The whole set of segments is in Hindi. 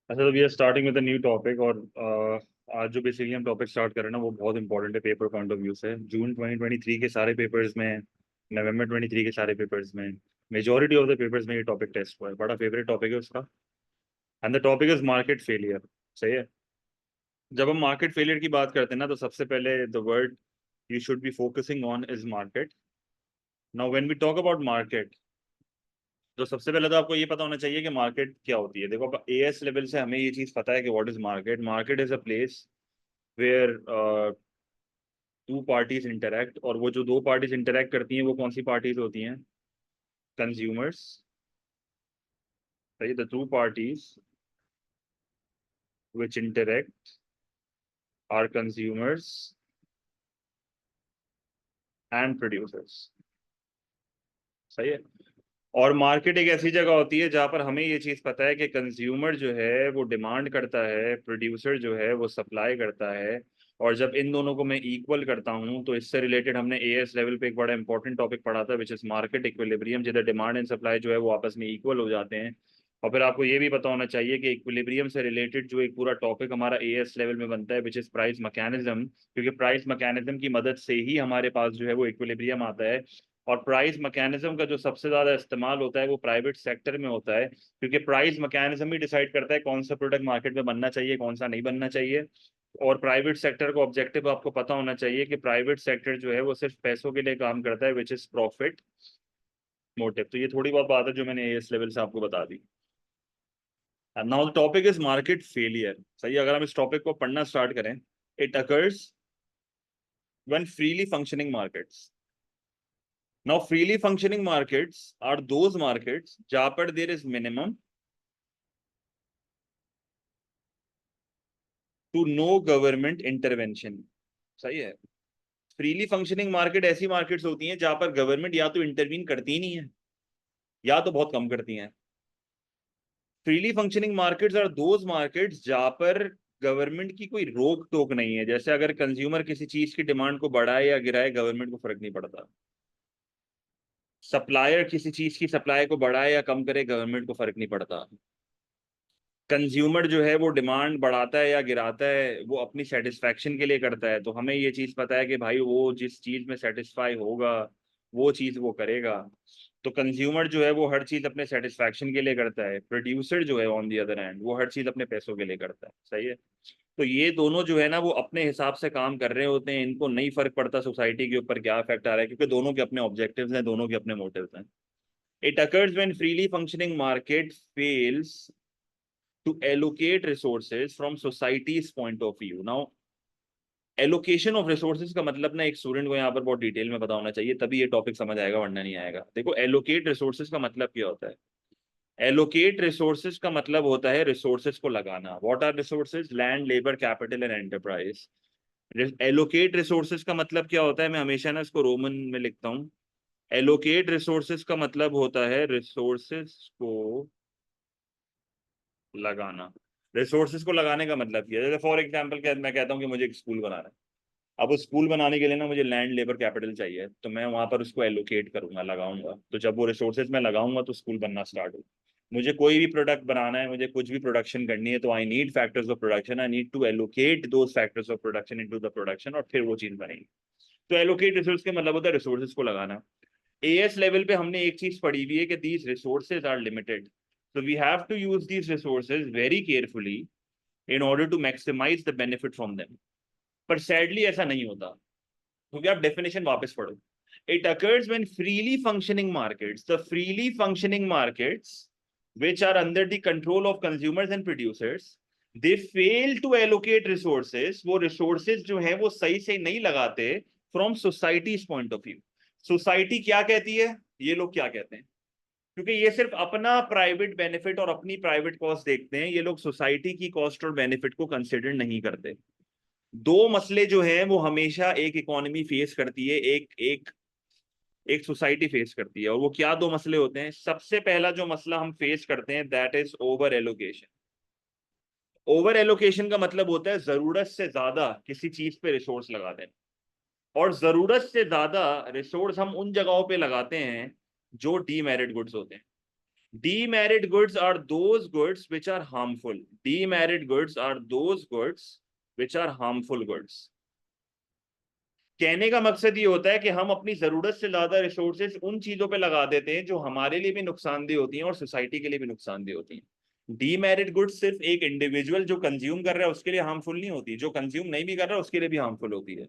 अच्छा, तो we are starting with a new topic. और आज जो बेसिकली हम टॉपिक स्टार्ट कर रहे हैं ना, वो बहुत इंपॉर्टेंट है पेपर पॉइंट ऑफ व्यू से। जून 2023 के सारे पेपर्स में, नवंबर 23 के सारे पेपर्स में, मेजोरिटी ऑफ द पेपर्स में ये टॉपिक टेस्ट हुआ है। बड़ा फेवरेट टॉपिक है उसका। And the topic is market failure. सही है। जब हम मार्केट फेलियर की बात करते हैं ना, तो सबसे पहले the word you should be focusing on is market. Now when we talk about market, तो सबसे पहले तो आपको ये पता होना चाहिए कि मार्केट क्या होती है। देखो, एएस लेवल से हमें ये चीज पता है कि what is market. Market is a place where two parties interact. और वो जो दो पार्टीज इंटरैक्ट करती हैं वो कौन सी पार्टीज होती हैं? कंज्यूमर्स। सही, the two parties which interact are consumers and producers. सही है। और मार्केट एक ऐसी जगह होती है जहां पर हमें ये चीज पता है कि कंज्यूमर जो है वो डिमांड करता है, प्रोड्यूसर जो है वो सप्लाई करता है। और जब इन दोनों को मैं इक्वल करता हूं, तो इससे रिलेटेड हमने एएस लेवल पे एक बड़ा इंपॉर्टेंट टॉपिक पढ़ा था, विच इज मार्केट इक्विलिब्रियम, जिधर डिमांड एंड सप्लाई जो है वो आपस में इक्वल हो जाते हैं। और फिर आपको ये भी पता होना चाहिए कि इक्विलिब्रियम से रिलेटेड जो एक पूरा टॉपिक हमारा एएस लेवल में बनता है, विच इज प्राइस मैकेनिज्म। क्योंकि प्राइस मैकेनिज्म की मदद से ही हमारे पास जो है वो इक्विलिब्रियम आता है। और प्राइस मैकेनिज्म का जो सबसे ज्यादा इस्तेमाल होता है वो प्राइवेट सेक्टर में होता है, क्योंकि प्राइस मैकेनिज्म ही डिसाइड करता है कौन सा प्रोडक्ट मार्केट में बनना चाहिए, कौन सा नहीं बनना चाहिए। और प्राइवेट सेक्टर का ऑब्जेक्टिव आपको पता होना चाहिए कि प्राइवेट सेक्टर जो है वो सिर्फ पैसों के लिए काम करता है, विच इज प्रॉफिट मोटिव। तो ये थोड़ी बहुत बात है जो मैंने एएस लेवल से आपको बता दी। Now the topic is market failure. सही है। अगर हम इस टॉपिक को पढ़ना स्टार्ट करें, it occurs when freely functioning markets. Now, freely functioning markets are those markets जहां पर there is minimum to no government intervention। सही है। फ्रीली फंक्शनिंग मार्केट ऐसी मार्केट्स होती हैं जहां पर गवर्नमेंट या तो इंटरवीन करती ही नहीं है, या तो बहुत कम करती हैं। Freely functioning markets are those markets जहां पर गवर्नमेंट की कोई रोक टोक नहीं है। जैसे अगर कंज्यूमर किसी चीज की डिमांड को बढ़ाए या गिराए, गवर्नमेंट को फर्क नहीं पड़ता। सप्लायर किसी चीज की सप्लाई को बढ़ाए या कम करे, गवर्नमेंट को फर्क नहीं पड़ता। कंज्यूमर जो है वो डिमांड बढ़ाता है या गिराता है, वो अपनी सेटिस्फैक्शन के लिए करता है। तो हमें ये चीज पता है कि भाई वो जिस चीज में सेटिस्फाई होगा वो चीज वो करेगा। तो कंज्यूमर जो है वो हर चीज अपने सेटिस्फैक्शन के लिए करता है। प्रोड्यूसर जो है ऑन दी अदर हैंड, वो हर चीज अपने पैसों के लिए करता है। सही है। तो ये दोनों जो है ना वो अपने हिसाब से काम कर रहे होते हैं। इनको नहीं फर्क पड़ता सोसाइटी के ऊपर क्या इफेक्ट आ रहा है, क्योंकि दोनों के अपने ऑब्जेक्टिव्स हैं, दोनों के अपने मोटिव्स हैं। It occurs when freely functioning market fails to allocate resources from society's point of view. Now, allocation of resources का मतलब ना एक स्टूडेंट को यहाँ पर बहुत डिटेल में पता होना चाहिए, तभी ये टॉपिक समझ आएगा, वरना नहीं आएगा। देखो, एलोकेट रिसोर्सेज का मतलब क्या होता है? एलोकेट रिसोर्सेज का मतलब होता है रिसोर्सेज को लगाना। What are resources? Land, labour, capital and enterprise. Allocate resources का मतलब क्या होता है? मैं हमेशा ना इसको रोमन में लिखता हूँ। एलोकेट रिसोर्सेज का मतलब होता है रिसोर्सेज को लगाना। रिसोर्सेज को लगाने का मतलब क्या है? जैसे फॉर एग्जांपल क्या, मैं कहता हूँ कि मुझे एक स्कूल बनाना है। अब उस स्कूल बनाने के लिए ना मुझे लैंड, लेबर, कैपिटल चाहिए, तो मैं वहां पर उसको एलोकेट करूंगा, लगाऊंगा। तो जब वो रिसोर्सेज मैं लगाऊंगा तो स्कूल बनना स्टार्ट हो। मुझे कोई भी प्रोडक्ट बनाना है, मुझे कुछ भी प्रोडक्शन करनी है, तो I need factors of production. I need to allocate those factors of production into the production, और फिर वो चीज बनेगी। तो एलोकेट रिसोर्स के मतलब होता है रिसोर्सेज को लगाना। एएस लेवल पे हमने एक चीज पढ़ी हुई है कि these resources are limited, so we have to use these resources very carefully in order to maximize the benefit from them। पर सैडली ऐसा नहीं होता, क्योंकि आप डेफिनेशन वापस पढ़ो। It occurs when freely functioning markets, the freely functioning markets which are under the control of consumers and producers, they fail to allocate resources। वो resources जो है वो सही से नहीं लगाते from society's point of view। Society क्या कहती है, ये लोग क्या कहते हैं? क्योंकि ये सिर्फ अपना प्राइवेट बेनिफिट और अपनी प्राइवेट कॉस्ट देखते हैं, ये लोग सोसाइटी की कॉस्ट और बेनिफिट को कंसिडर नहीं करते। दो मसले जो हैं वो हमेशा एक इकोनॉमी फेस करती है, एक एक एक सोसाइटी फेस करती है। और वो क्या दो मसले होते हैं? सबसे पहला जो मसला हम फेस करते हैं, that is over allocation. Over allocation का मतलब होता है जरूरत से ज्यादा किसी चीज पे रिसोर्स लगा देना। और जरूरत से ज्यादा रिसोर्स हम उन जगहों पे लगाते हैं जो डीमेरिट गुड्स होते हैं। Demerit goods are those goods which are harmful. Demerit goods are those goods which are harmful goods. कहने का मकसद ये होता है कि हम अपनी जरूरत से ज्यादा रिसोर्सेज उन चीजों पे लगा देते हैं जो हमारे लिए भी नुकसानदेह होती हैं और सोसाइटी के लिए भी नुकसानदेह होती हैं। डीमेरिट गुड्स सिर्फ एक इंडिविजुअल जो कंज्यूम कर रहा है उसके लिए हार्मफुल नहीं होती, जो कंज्यूम नहीं भी कर रहा है उसके लिए भी हार्मफुल होती है।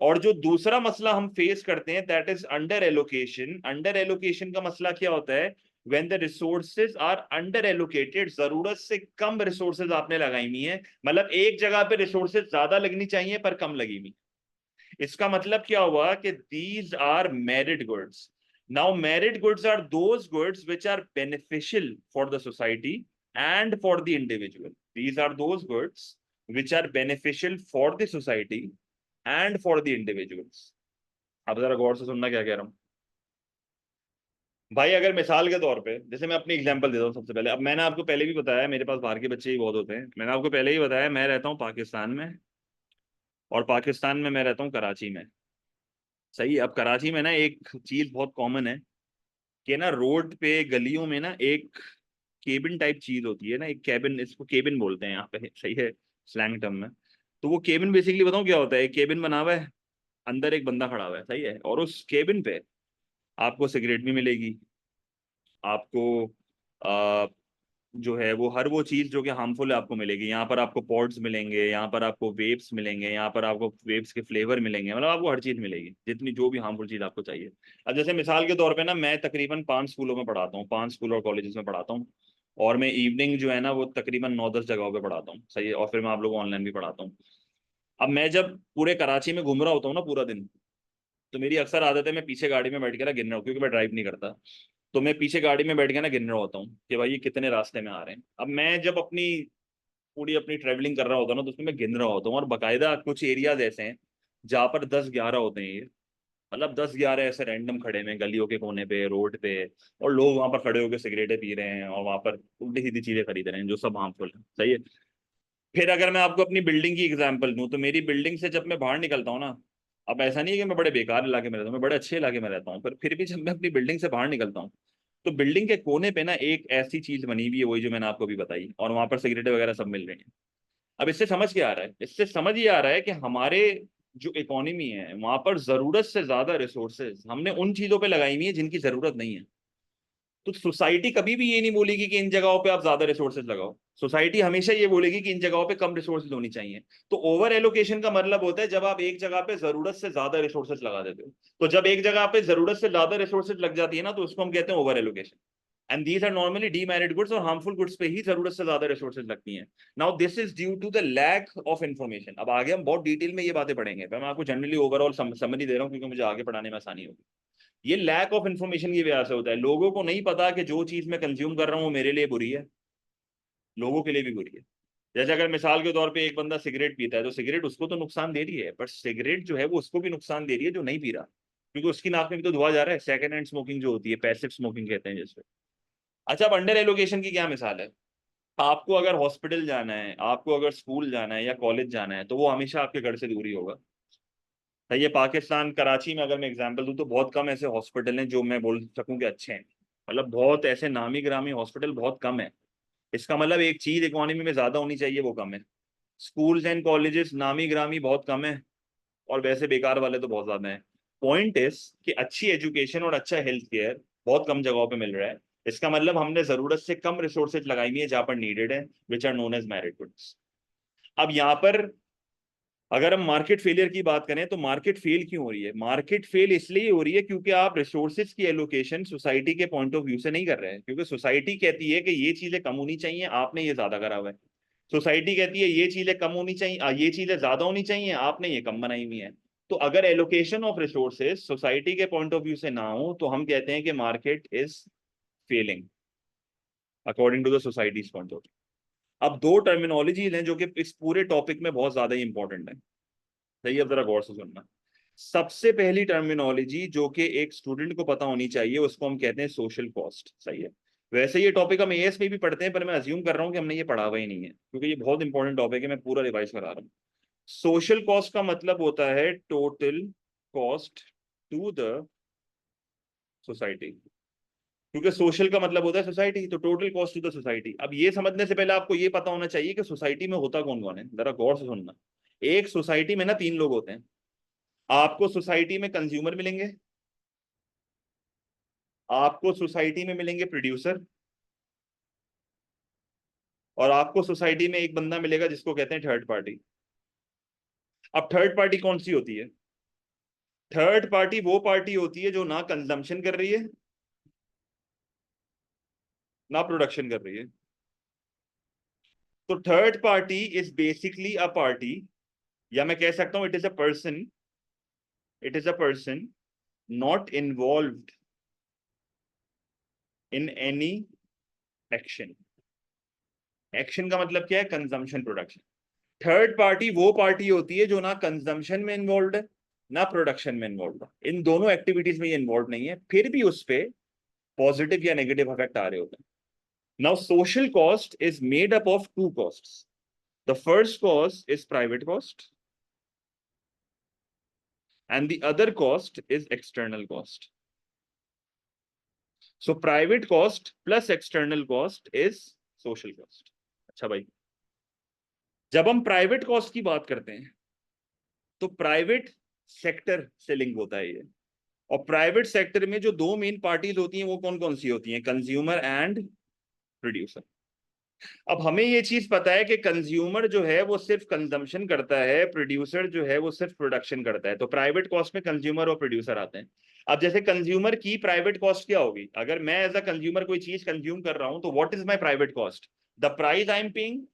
और जो दूसरा मसला हम फेस करते हैं that is under allocation. Under allocation का मसला क्या होता है? When the resources are under allocated, जरूरत से कम रिसोर्सेज आपने लगाई हुई है, मतलब एक जगह पे रिसोर्सेज ज्यादा लगनी चाहिए पर कम लगी हुई। इसका मतलब क्या हुआ कि these are merit goods. Now merit goods are those goods which are beneficial for the society and for the individual. These are those goods which are beneficial for the society and for the individuals. अब जरा गौर से सुनना क्या कह रहा हूं भाई। अगर मिसाल के तौर पे, जैसे मैं अपनी एग्जांपल देता हूँ सबसे पहले। अब मैंने आपको पहले भी बताया मेरे पास बाहर के बच्चे ही बहुत होते हैं, मैंने आपको पहले ही बताया मैं रहता हूँ पाकिस्तान में, और पाकिस्तान में मैं रहता हूँ कराची में। सही है। अब कराची में ना एक चीज बहुत कॉमन है कि ना रोड पे गलियों में ना एक केबिन टाइप चीज होती है ना, एक कैबिन, इसको केबिन बोलते हैं यहाँ पे, सही है, स्लैंग टर्म में। तो वो केबिन बेसिकली बताऊँ क्या होता है? एक केबिन बना हुआ है, अंदर एक बंदा खड़ा हुआ है, सही है, और उस केबिन पे आपको सिगरेट भी मिलेगी, आपको आ, जो है वो हर वो चीज जो कि हार्मफुल है आपको मिलेगी। यहाँ पर आपको पॉड्स मिलेंगे, यहाँ पर आपको वेप्स मिलेंगे, यहाँ पर आपको वेप्स के फ्लेवर मिलेंगे, मतलब आपको हर चीज मिलेगी जितनी जो भी हार्मफुल चीज आपको चाहिए। अब जैसे मिसाल के तौर पे ना मैं तकरीबन 5 स्कूलों में पढ़ाता हूँ, 5 स्कूल और कॉलेजेस में पढ़ाता हूँ, और मैं इवनिंग जो है ना वो तकरीबन 9-10 जगहों पे पढ़ाता हूँ, सही है, और फिर मैं आप लोग ऑनलाइन भी पढ़ाता हूँ। अब मैं जब पूरे कराची में घूम रहा होता हूँ ना पूरा दिन, तो मेरी अक्सर आदत है मैं पीछे गाड़ी में बैठ के ना गिन रहा हूँ, क्योंकि मैं ड्राइव नहीं करता। तो मैं पीछे गाड़ी में बैठ के ना गिन रहा होता हूँ कि भाई ये कितने रास्ते में आ रहे हैं। अब मैं जब अपनी पूरी अपनी ट्रेवलिंग कर रहा होता हूँ ना, तो उसमें मैं गिन रहा होता हूँ, और बाकायदा कुछ एरियाज ऐसे हैं जहाँ पर 10-11 होते हैं ये, मतलब 10-11 ऐसे रैंडम खड़े हुए हैं गलियों के कोने पे, रोड पे, और लोग वहां पर खड़े होकर सिगरेटें पी रहे हैं और वहां पर उल्टी सीधी चीजें खरीद रहे हैं जो सब हार्मफुल है, सही है। फिर अगर मैं आपको अपनी बिल्डिंग की एग्जांपल दूं, तो मेरी बिल्डिंग से जब मैं बाहर निकलता हूँ ना, अब ऐसा नहीं है कि मैं बड़े बेकार इलाके में रहता हूँ, मैं बड़े अच्छे इलाके में रहता हूँ, पर फिर भी जब मैं अपनी बिल्डिंग से बाहर निकलता हूँ, तो बिल्डिंग के कोने पे ना एक ऐसी चीज बनी हुई है, वही जो मैंने आपको भी बताई, और वहां पर सिगरेटें वगैरह सब मिल रही हैं। अब इससे समझ क्या आ रहा है? इससे समझ ये आ रहा है कि हमारे जो इकोनॉमी है वहां पर जरूरत से ज्यादा रिसोर्सेज हमने उन चीजों पे लगाई हुई है जिनकी जरूरत नहीं है। तो सोसाइटी कभी भी ये नहीं बोलेगी कि इन जगहों पे आप ज्यादा रिसोर्सेज लगाओ, सोसाइटी हमेशा ये बोलेगी कि इन जगहों पे कम रिसोर्सेज होनी चाहिए। तो ओवर एलोकेशन का मतलब होता है जब आप एक जगह पे जरूरत से ज्यादा रिसोर्सेज लगा देते हो। तो जब एक जगह पे जरूरत से ज्यादा रिसोर्सेज लग जाती है ना, तो उसको हम कहते हैं over allocation. And these are normally demerit goods, और हार्मफुल गुड्स पे ही जरूरत से ज्यादा रिसोर्सेज लगती हैं। Now this is due to the lack of information. अब आगे हम बहुत डिटेल में ये बातें पढ़ेंगे, पर मैं आपको जनरली ओवरऑल समरी दे रहा हूँ क्योंकि मुझे आगे पढ़ाने में आसानी होगी। ये लैक ऑफ इन्फॉर्मेशन की वजह से होता है, लोगों को नहीं पता कि जो चीज मैं कंज्यूम कर रहा हूँ वो मेरे लिए बुरी है, लोगों के लिए भी बुरी है। जैसे अगर मिसाल के तौर पे एक बंदा सिगरेट पीता है, तो सिगरेट उसको तो नुकसान दे रही है, पर सिगरेट जो है वो उसको भी नुकसान दे रही है जो नहीं पी रहा, क्योंकि उसकी नाक में भी तो धुआं जा रहा है। सेकंड हैंड स्मोकिंग जो होती है, पैसिव स्मोकिंग कहते हैं जिसको। अच्छा, अब अंडर एलोकेशन की क्या मिसाल है? आपको अगर हॉस्पिटल जाना है, आपको अगर स्कूल जाना है या कॉलेज जाना है, तो वो हमेशा आपके घर से दूर ही होगा। सही है। पाकिस्तान कराची में अगर मैं एग्जांपल दूं, तो बहुत कम ऐसे हॉस्पिटल हैं जो मैं बोल सकूं कि अच्छे हैं, मतलब बहुत ऐसे नामी ग्रामी हॉस्पिटल बहुत कम है। इसका मतलब एक चीज इकोनॉमी में ज्यादा होनी चाहिए, वो कम है। स्कूल्स एंड कॉलेजेस नामी ग्रामी बहुत कम है, और वैसे बेकार वाले तो बहुत ज्यादा है। पॉइंट इज कि अच्छी एजुकेशन और अच्छा हेल्थ केयर बहुत कम जगहों पे मिल रहा है। इसका मतलब हमने जरूरत से कम रिसोर्सेज लगाई हुई है जहां पर नीडेड है, which are known as merit goods. अब यहाँ पर अगर हम मार्केट फेलियर की बात करें, तो मार्केट फेल क्यों हो रही है? मार्केट फेल इसलिए हो रही है क्योंकि आप रिसोर्सेज की एलोकेशन सोसाइटी के पॉइंट ऑफ व्यू से नहीं कर रहे हैं, क्योंकि सोसाइटी कहती है कि ये चीजें कम होनी चाहिए, आपने ये ज्यादा करा हुआ है। सोसाइटी कहती है ये चीजें कम होनी चाहिए, ये चीजें ज्यादा होनी चाहिए, आपने ये कम बनाई हुई है। तो अगर एलोकेशन ऑफ रिसोर्सेज सोसाइटी के पॉइंट ऑफ व्यू से ना हो, तो हम कहते हैं कि market is failing according to the society's point of view. अब दो टर्मिनोलॉजीज हैं जो कि इस पूरे टॉपिक में बहुत ज्यादा ही इंपॉर्टेंट है, सही है, अब जरा गौर से सुनना। सबसे पहली टर्मिनोलॉजी जो कि एक स्टूडेंट को पता होनी चाहिए, उसको हम कहते हैं सोशल कॉस्ट, सही है। वैसे ये टॉपिक हम एएस में भी पढ़ते हैं, पर मैं अज्यूम कर रहा हूँ कि हमने ये पढ़ा हुआ ही नहीं है, क्योंकि ये बहुत इंपॉर्टेंट टॉपिक है, मैं पूरा रिवाइज करा रहा हूँ। सोशल कॉस्ट का मतलब होता है total cost to the society. क्योंकि सोशल का मतलब होता है सोसाइटी, तो total cost to the society. अब ये समझने से पहले आपको ये पता होना चाहिए कि सोसाइटी में होता कौन कौन है, जरा गौर से सुनना। एक सोसाइटी में ना तीन लोग होते हैं। आपको सोसाइटी में कंज्यूमर मिलेंगे, आपको सोसाइटी में मिलेंगे प्रोड्यूसर, और आपको सोसाइटी में एक बंदा मिलेगा जिसको कहते हैं थर्ड पार्टी। अब थर्ड पार्टी कौन सी होती है? थर्ड पार्टी वो पार्टी होती है जो ना कंजम्पशन कर रही है ना प्रोडक्शन कर रही है। तो third party is basically a party, या मैं कह सकता हूं it is a person, it is a person not involved in any action. Action का मतलब क्या है? Consumption, production. थर्ड पार्टी वो पार्टी होती है जो ना कंजम्पशन में इन्वॉल्व है ना प्रोडक्शन में इन्वॉल्व है, इन दोनों एक्टिविटीज में ये इन्वॉल्व नहीं है, फिर भी उस पे पॉजिटिव या नेगेटिव इफेक्ट आ रहे होते हैं। Now social cost is made up of two costs. The first cost is private cost and the other cost is external cost. So private cost plus external cost is social cost. अच्छा भाई, जब हम प्राइवेट कॉस्ट की बात करते हैं तो प्राइवेट सेक्टर से लिंक होता है ये। और प्राइवेट सेक्टर में जो दो मेन पार्टीज होती हैं वो कौन कौन सी होती हैं? Consumer and producer. अब हमें ये चीज पता है कि कंज्यूमर जो है वो सिर्फ कंजम्पशन करता है, प्रोड्यूसर जो है वो सिर्फ प्रोडक्शन करता है। तो प्राइवेट कॉस्ट में कंज्यूमर और प्रोड्यूसर आते हैं। अब जैसे कंज्यूमर की प्राइवेट कॉस्ट क्या होगी? अगर मैं एज अ कंज्यूमर कोई चीज कंज्यूम कर रहा हूं तो what is my private cost? The price I am paying.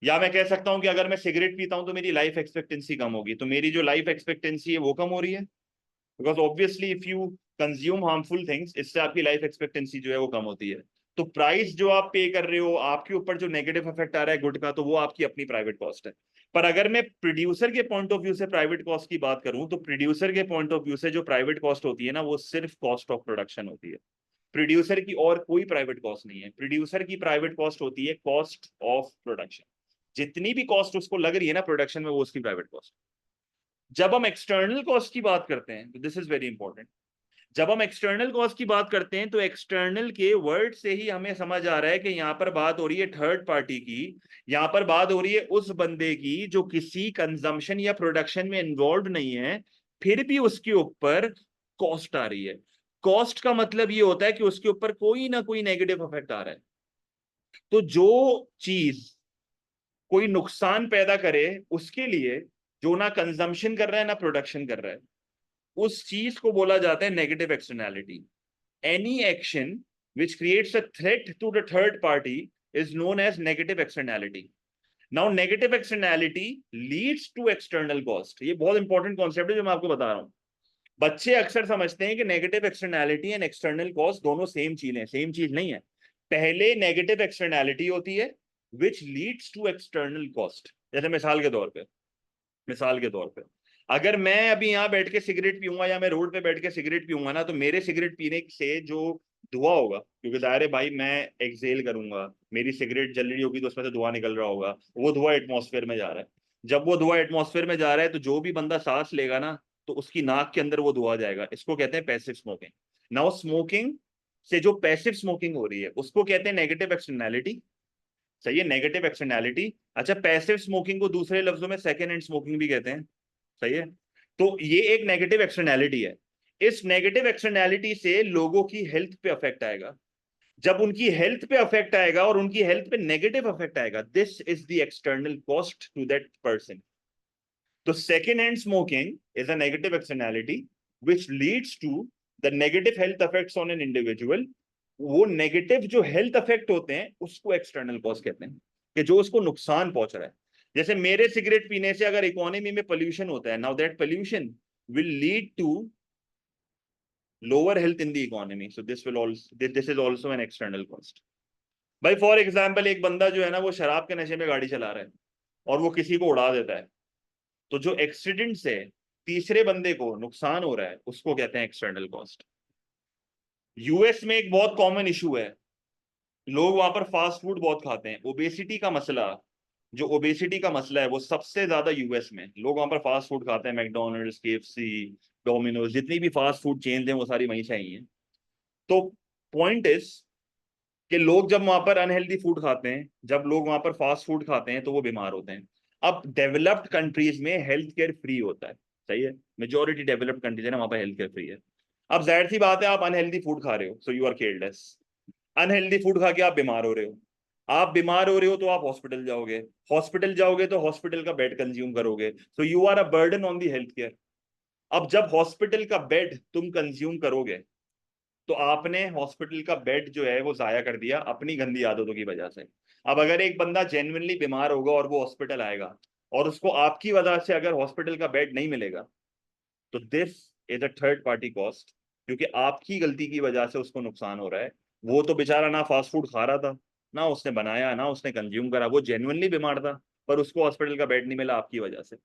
या मैं कह सकता हूं कि अगर मैं सिगरेट पीता हूं तो मेरी लाइफ एक्सपेक्टेंसी कम होगी, तो मेरी जो लाइफ एक्सपेक्टेंसी है वो कम हो रही है, because obviously if you consume harmful things, इससे आपकी लाइफ एक्सपेक्टेंसी जो है वो कम होती है। तो प्राइस जो आप पे कर रहे हो, आपके ऊपर जो नेगेटिव इफेक्ट आ रहा है गुड का, तो वो आपकी अपनी प्राइवेट कॉस्ट है। पर अगर मैं प्रोड्यूसर के पॉइंट ऑफ व्यू से प्राइवेट कॉस्ट की बात करूं, तो प्रोड्यूसर के पॉइंट ऑफ व्यू से जो प्राइवेट कॉस्ट होती है ना, वो सिर्फ कॉस्ट ऑफ प्रोडक्शन होती है। प्रोड्यूसर की और कोई प्राइवेट कॉस्ट नहीं है। प्रोड्यूसर की प्राइवेट कॉस्ट होती है कॉस्ट ऑफ प्रोडक्शन। जितनी भी कॉस्ट उसको लग रही है ना प्रोडक्शन में, वो उसकी प्राइवेट कॉस्ट। जब हम एक्सटर्नल कॉस्ट की बात करते हैं, तो दिस इज वेरी इंपॉर्टेंट, जब हम एक्सटर्नल कॉस्ट की बात करते हैं तो एक्सटर्नल के वर्ड से ही हमें समझ आ रहा है कि यहां पर बात हो रही है थर्ड पार्टी की। यहां पर बात हो रही है उस बंदे की जो किसी कंजम्पशन या प्रोडक्शन में इन्वॉल्व नहीं है, फिर भी उसके ऊपर कॉस्ट आ रही है। कॉस्ट का मतलब ये होता है कि उसके ऊपर कोई ना कोई नेगेटिव इफेक्ट आ रहा है। तो जो चीज कोई नुकसान पैदा करे उसके लिए, जो ना कंजम्पशन कर रहा है ना प्रोडक्शन कर रहा है, उस चीज को बोला जाता है negative externality. Any action which creates a threat to the third party is known as negative externality. Now negative externality leads to external cost. ये बहुत इंपॉर्टेंट कॉन्सेप्ट है जो मैं आपको बता रहा हूं। बच्चे अक्सर समझते हैं कि negative externality and external cost दोनों सेम चीज है, सेम चीज नहीं है। पहले नेगेटिव एक्सटर्नैलिटी होती है which leads to external cost। जैसे मिसाल के तौर पे अगर मैं अभी यहाँ बैठ के सिगरेट पीऊंगा या मैं रोड पे बैठ के सिगरेट पीऊंगा ना, तो मेरे सिगरेट पीने से जो धुआं होगा, क्योंकि जाहिर है भाई मैं एक्सेल करूंगा, मेरी सिगरेट जल रही होगी तो उसमें से धुआं निकल रहा होगा, वो धुआं एटमॉस्फेयर में जा रहा है। जब वो धुआं एटमॉस्फेयर में जा रहा है तो जो भी बंदा सांस लेगा ना, तो उसकी नाक के अंदर वो धुआं जाएगा। इसको कहते हैं पैसिव स्मोकिंग। नाउ स्मोकिंग से जो पैसिव स्मोकिंग हो रही है उसको कहते हैं नेगेटिव एक्सटर्नैलिटी। सही है, नेगेटिव एक्सटर्नैलिटी। अच्छा, पैसिव स्मोकिंग को दूसरे लफ्जों में सेकेंड हैंड स्मोकिंग भी कहते हैं। सही है। तो ये एक नेगेटिव एक्सटर्नैलिटी है। इस नेगेटिव एक्सटर्नैलिटी से लोगों की हेल्थ पे अफेक्ट आएगा। जब उनकी हेल्थ पे अफेक्ट आएगा और उनकी हेल्थ पे नेगेटिव अफेक्ट आएगा, this is the external cost to that person. तो second hand smoking is a negative externality which leads to the negative health effects on an individual. वो नेगेटिव जो हेल्थ इफेक्ट होते हैं उसको एक्सटर्नल कॉस्ट कहते हैं, कि जो उसको नुकसान पहुंच रहा है। जैसे मेरे सिगरेट पीने से अगर इकोनॉमी में पोल्यूशन होता है, now that pollution will lead to lower health in the economy, so this is also an external cost. भाई फॉर एग्जाम्पल, एक बंदा जो है ना वो शराब के नशे में गाड़ी चला रहा है और वो किसी को उड़ा देता है, तो जो एक्सीडेंट से तीसरे बंदे को नुकसान हो रहा है उसको कहते हैं एक्सटर्नल कॉस्ट। यूएस में एक बहुत कॉमन इशू है, लोग वहां पर फास्ट फूड बहुत खाते हैं, ओबेसिटी का मसला जो ओबेसिटी का मसला है वो सबसे ज्यादा यूएस में, लोग वहां पर फास्ट फूड खाते हैं, मैकडोनल्ड्स, केएफसी, डोमिनोज, जितनी भी फास्ट फूड चेन है वो सारी वहीं से आई हैं। तो पॉइंट इज कि लोग जब वहां पर अनहेल्दी फूड खाते हैं, जब लोग वहां पर फास्ट फूड खाते हैं, तो वो बीमार होते हैं। अब डेवलप्ड कंट्रीज में हेल्थ केयर फ्री होता है, सही है, मेजोरिटी डेवलप्ड कंट्रीज है ना, वहां पर हेल्थ केयर फ्री है। अब जाहिर सी बात है, आप अनहेल्दी फूड खा रहे हो, so you are careless. Unhealthy food खा के आप बीमार हो रहे हो, आप बीमार हो रहे हो तो आप हॉस्पिटल जाओगे, हॉस्पिटल जाओगे तो हॉस्पिटल का बेड कंज्यूम करोगे, so you are a burden on the health care. अब जब हॉस्पिटल का बेड तुम कंज्यूम करोगे, तो आपने हॉस्पिटल का बेड जो है वो जाया कर दिया अपनी गंदी आदतों की वजह से। अब अगर एक बंदा जेन्युइनली बीमार होगा और वो हॉस्पिटल आएगा, और उसको आपकी वजह से अगर हॉस्पिटल का बेड नहीं मिलेगा, तो this is a third party cost, क्योंकि आपकी गलती की वजह से उसको नुकसान हो रहा है। वो तो बेचारा ना फास्ट फूड खा रहा था, ना उसने बनाया, ना उसने कंज्यूम करा, वो जेन्युइनली बीमार था, पर उसको हॉस्पिटल का बेड नहीं मिला आपकी वजह से।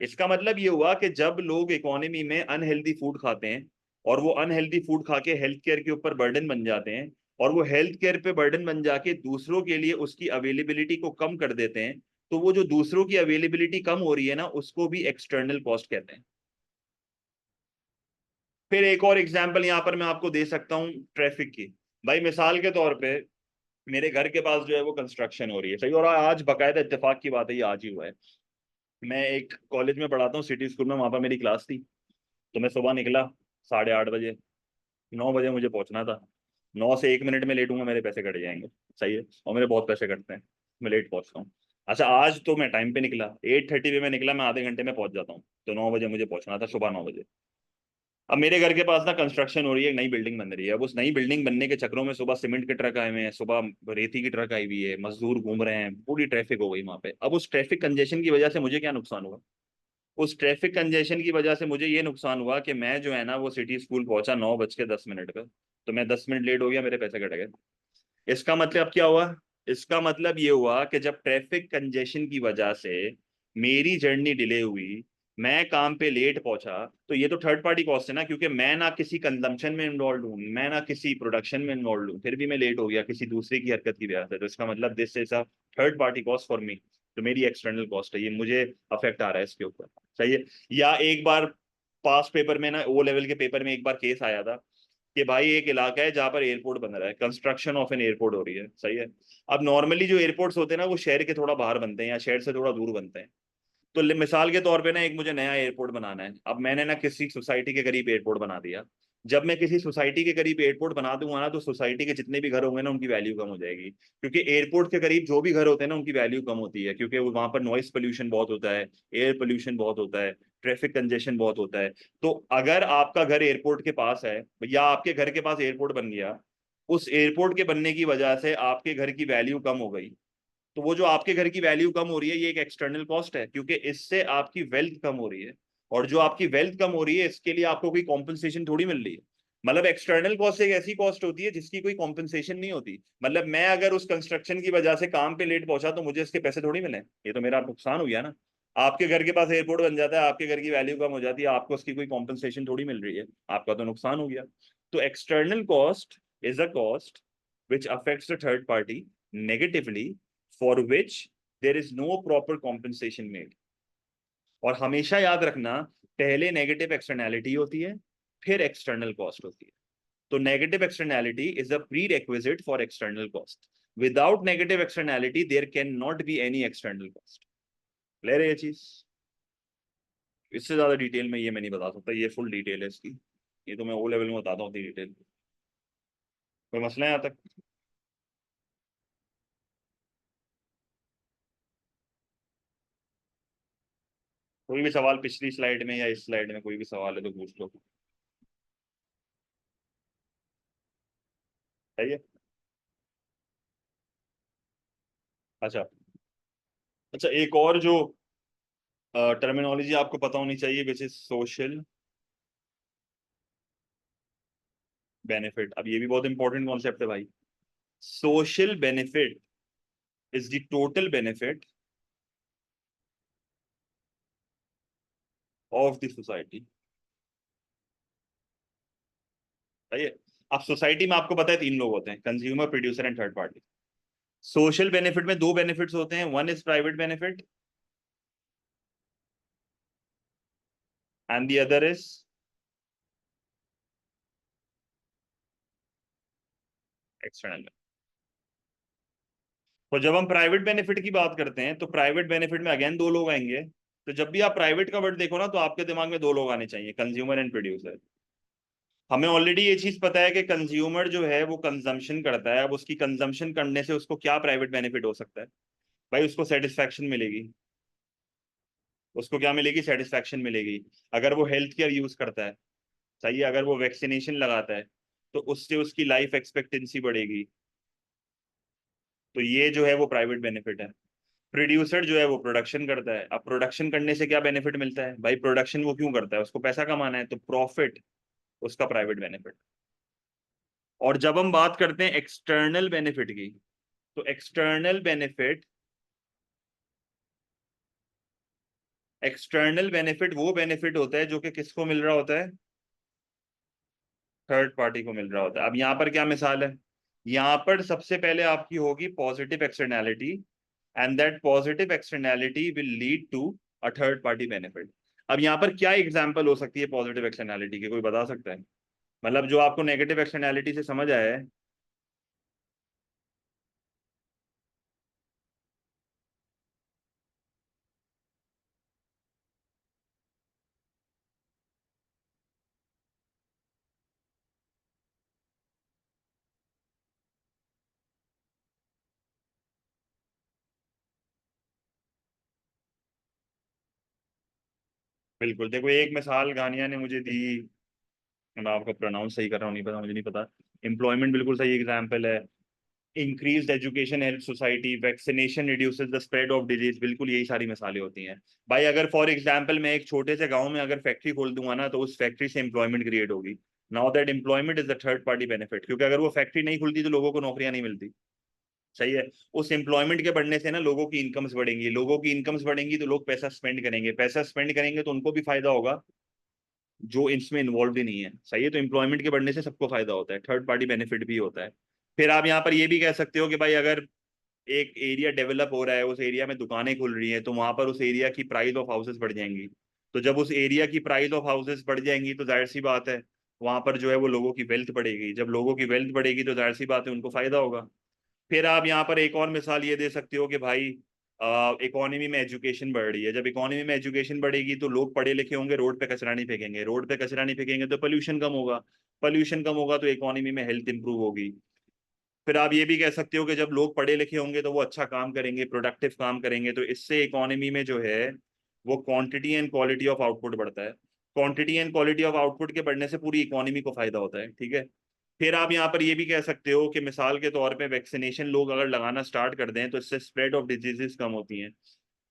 इसका मतलब ये हुआ कि जब लोग इकोनॉमी में अनहेल्दी फूड खाते हैं, और वो अनहेल्दी फूड खा के हेल्थ केयर के ऊपर बर्डन बन जाते हैं, और वो हेल्थ केयर पे बर्डन बन जाके दूसरों के लिए उसकी अवेलेबिलिटी को कम कर देते हैं, तो वो जो दूसरों की अवेलेबिलिटी कम हो रही है ना, उसको भी एक्सटर्नल कॉस्ट कहते हैं। फिर एक और एग्जांपल यहाँ पर मैं आपको दे सकता हूँ ट्रैफिक की। भाई मिसाल के तौर पे, मेरे घर के पास जो है वो कंस्ट्रक्शन हो रही है, सही, और आज बकायदा इत्तेफाक की बात है, ये आज ही हुआ है। मैं एक कॉलेज में पढ़ाता हूँ, सिटी स्कूल में, वहां पर मेरी क्लास थी। तो मैं सुबह निकला 8:30 बजे, 9 बजे मुझे पहुंचना था। 9 से 1 मिनट में लेट हूंगा, मेरे पैसे कट जाएंगे, सही है, और मेरे बहुत पैसे कटते हैं, मैं लेट पहुंचता हूँ। अच्छा, आज तो मैं टाइम पे निकला, 8:30 पे मैं निकला, मैं आधे घंटे में पहुंच जाता हूँ। तो 9 बजे मुझे पहुंचना था, सुबह 9 बजे। अब मेरे घर के पास ना कंस्ट्रक्शन हो रही है, एक नई बिल्डिंग बन रही है। अब उस नई बिल्डिंग बनने के चक्करों में सुबह सीमेंट के ट्रक आए हुए हैं, सुबह रेती की ट्रक आई हुई है, मजदूर घूम रहे हैं, पूरी ट्रैफिक हो गई वहां पे। अब उस ट्रैफिक कंजेशन की वजह से मुझे क्या नुकसान हुआ? उस ट्रैफिक कंजेशन की वजह से मुझे ये नुकसान हुआ कि मैं जो है ना वो सिटी स्कूल पहुंचा 9:10 पे, तो मैं 10 मिनट लेट हो गया, मेरे पैसे कट गए। इसका मतलब क्या हुआ? इसका मतलब ये हुआ कि जब ट्रैफिक कंजेशन की वजह से मेरी जर्नी डिले हुई, मैं काम पे लेट पहुंचा, तो ये तो थर्ड पार्टी कॉस्ट है ना, क्योंकि मैं ना किसी कंजम्पशन में इन्वॉल्व हूँ, मैं ना किसी प्रोडक्शन में इन्वॉल्व हूँ, फिर भी मैं लेट हो गया किसी दूसरे की हरकत की वजह से। तो इसका मतलब this is a third party cost for me, जो मेरी एक्सटर्नल कॉस्ट है, ये मुझे अफेक्ट आ रहा है इसके ऊपर, सही है। या एक बार पास पेपर में ना, ओ लेवल के पेपर में एक बार केस आया था कि भाई एक इलाका है जहां पर एयरपोर्ट बन रहा है, कंस्ट्रक्शन ऑफ एन एयरपोर्ट हो रही है, सही है। अब नॉर्मली जो एयरपोर्ट्स होते हैं ना, वो शहर के थोड़ा बाहर बनते हैं या शहर से थोड़ा दूर बनते हैं। तो मिसाल के तौर पे ना, एक मुझे नया एयरपोर्ट बनाना है, अब मैंने ना किसी सोसाइटी के करीब एयरपोर्ट बना दिया। जब मैं किसी सोसाइटी के करीब एयरपोर्ट बना दूंगा ना, तो सोसाइटी के जितने भी घर होंगे ना, उनकी वैल्यू कम हो जाएगी, क्योंकि एयरपोर्ट के करीब जो भी घर होते हैं ना, उनकी वैल्यू कम होती है, क्योंकि वहां पर नॉइस पोल्यूशन बहुत होता है, एयर पोल्यूशन बहुत होता है, ट्रैफिक कंजेशन बहुत होता है। तो अगर आपका घर एयरपोर्ट के पास है, या आपके घर के पास एयरपोर्ट बन गया, उस एयरपोर्ट के बनने की वजह से आपके घर की वैल्यू कम हो गई, तो वो जो आपके घर की वैल्यू कम हो रही है, ये एक एक्सटर्नल कॉस्ट है, क्योंकि इससे आपकी वेल्थ कम हो रही है। और जो आपकी वेल्थ कम हो रही है, इसके लिए आपको कोई कॉम्पनसेशन थोड़ी मिल रही है। मतलब एक्सटर्नल कॉस्ट एक ऐसी कॉस्ट होती है जिसकी कोई कॉम्पनसेशन नहीं होती। मतलब मैं अगर उस कंस्ट्रक्शन की वजह से काम पे लेट पहुंचा, तो मुझे इसके पैसे थोड़ी मिले, ये तो मेरा नुकसान हो गया ना। आपके घर के पास एयरपोर्ट बन जाता है, आपके घर की वैल्यू कम हो जाती है, आपको उसकी कोई कॉम्पनसेशन थोड़ी मिल रही है, आपका तो नुकसान हो गया। तो external cost is a cost which affects the third party negatively, for which there is no proper compensation made। और हमेशा याद रखना, पहले नेगेटिव एक्सटर्नैलिटी होती है, फिर एक्सटर्नल कॉस्ट होती है। तो negative externality is a prerequisite for external cost. Without negative externality there can not be any external cost. Clear है ये चीज? इससे ज्यादा डिटेल में ये मैं नहीं बता सकता, ये फुल डिटेल है इसकी, ये तो मैं ओ लेवल में बताता हूँ डिटेल। कोई मसला है यहाँ तक? कोई भी सवाल पिछली स्लाइड में या इस स्लाइड में कोई भी सवाल है तो पूछ लो। सही है। अच्छा। अच्छा, एक और जो टर्मिनोलॉजी आपको पता होनी चाहिए, विच इज सोशल बेनिफिट। अब ये भी बहुत इंपॉर्टेंट कॉन्सेप्ट है भाई। Social benefit is the total benefit of the society. सही है। अब सोसाइटी में आपको पता है तीन लोग होते हैं, consumer, producer and third party. Social benefit में दो बेनिफिट्स होते हैं, one is private benefit and the other is external. तो जब हम प्राइवेट बेनिफिट की बात करते हैं तो प्राइवेट बेनिफिट में अगेन दो लोग आएंगे। तो जब भी आप प्राइवेट का वर्ड देखो ना तो आपके दिमाग में दो लोग आने चाहिए, कंज्यूमर एंड प्रोड्यूसर। हमें ऑलरेडी ये चीज पता है कि कंज्यूमर जो है वो कंजम्पशन करता है, अब उसकी कंजम्पशन करने से उसको क्या प्राइवेट बेनिफिट हो सकता है? भाई उसको सेटिस्फैक्शन मिलेगी। उसको क्या मिलेगी? सेटिस्फैक्शन मिलेगी। अगर वो हेल्थ केयर यूज करता है, सही है, अगर वो वैक्सीनेशन लगाता है तो उससे उसकी लाइफ एक्सपेक्टेंसी बढ़ेगी। तो ये जो है वो प्राइवेट बेनिफिट है। प्रोड्यूसर जो है वो प्रोडक्शन करता है, अब प्रोडक्शन करने से क्या बेनिफिट मिलता है? भाई प्रोडक्शन वो क्यों करता है? उसको पैसा कमाना है, तो प्रॉफिट उसका प्राइवेट बेनिफिट। और जब हम बात करते हैं एक्सटर्नल बेनिफिट की, तो एक्सटर्नल बेनिफिट वो बेनिफिट होता है जो कि किसको मिल रहा होता है? थर्ड पार्टी को मिल रहा होता है। अब यहाँ पर क्या मिसाल है? यहाँ पर सबसे पहले आपकी होगी positive externality, and that positive externality will lead to a third party benefit. अब यहाँ पर क्या एग्जांपल हो सकती है पॉजिटिव एक्सटर्नैलिटी की, कोई बता सकता है? मतलब जो आपको नेगेटिव एक्सटर्नैलिटी से समझ आया है। बिल्कुल, देखो एक मिसाल गानिया ने मुझे दी, मैं आपको प्रोनाउंस सही कर रहा हूँ नहीं पता, मुझे नहीं पता। एम्प्लॉयमेंट बिल्कुल सही एग्जाम्पल है। Increased education help society, vaccination reduces the spread of disease, बिल्कुल यही सारी मिसालें होती हैं। भाई अगर फॉर एग्जांपल मैं एक छोटे से गांव में अगर फैक्ट्री खोल दूंगा ना, तो उस फैक्ट्री से एम्प्लॉयमेंट क्रिएट होगी। Now that employment is the third party benefit, क्योंकि अगर वो फैक्ट्री नहीं खुलती तो लोगों को नौकरियां नहीं मिलती। सही है। उस एम्प्लॉयमेंट के बढ़ने से ना लोगों की इनकम्स बढ़ेंगी, लोगों की इनकम्स बढ़ेंगी तो लोग पैसा स्पेंड करेंगे, पैसा स्पेंड करेंगे तो उनको भी फायदा होगा जो इसमें इन्वॉल्व ही नहीं है। सही है। तो एम्प्लॉयमेंट के बढ़ने से सबको फायदा होता है, थर्ड पार्टी बेनिफिट भी होता है। फिर आप यहाँ पर ये भी कह सकते हो कि भाई अगर एक एरिया डेवलप हो रहा है, उस एरिया में दुकानें खुल रही हैं, तो वहां पर उस एरिया की प्राइस ऑफ हाउसेस बढ़ जाएंगी। तो जब उस एरिया की प्राइस ऑफ हाउसेस बढ़ जाएंगी तो जाहिर सी बात है वहां पर जो है वो लोगों की वेल्थ बढ़ेगी, जब लोगों की वेल्थ बढ़ेगी तो जाहिर सी बात है उनको फायदा होगा। फिर आप यहाँ पर एक और मिसाल ये दे सकते हो कि भाई इकोनॉमी में एजुकेशन बढ़ रही है, जब इकोनॉमी में एजुकेशन बढ़ेगी तो लोग पढ़े लिखे होंगे, रोड पे कचरा नहीं फेंकेंगे, रोड पे कचरा नहीं फेंकेंगे तो पोल्यूशन कम होगा, पोल्यूशन कम होगा तो इकोनॉमी में हेल्थ इंप्रूव होगी। फिर आप ये भी कह सकते हो कि जब लोग पढ़े लिखे होंगे तो वो अच्छा काम करेंगे, प्रोडक्टिव काम करेंगे, तो इससे इकोनॉमी में जो है वो quantity and quality of output बढ़ता है। Quantity and quality of output के बढ़ने से पूरी इकोनॉमी को फायदा होता है। ठीक है। फिर आप यहाँ पर ये भी कह सकते हो कि मिसाल के तौर पे वैक्सीनेशन लोग अगर लगाना स्टार्ट कर दें तो इससे स्प्रेड ऑफ डिजीजेस कम होती हैं।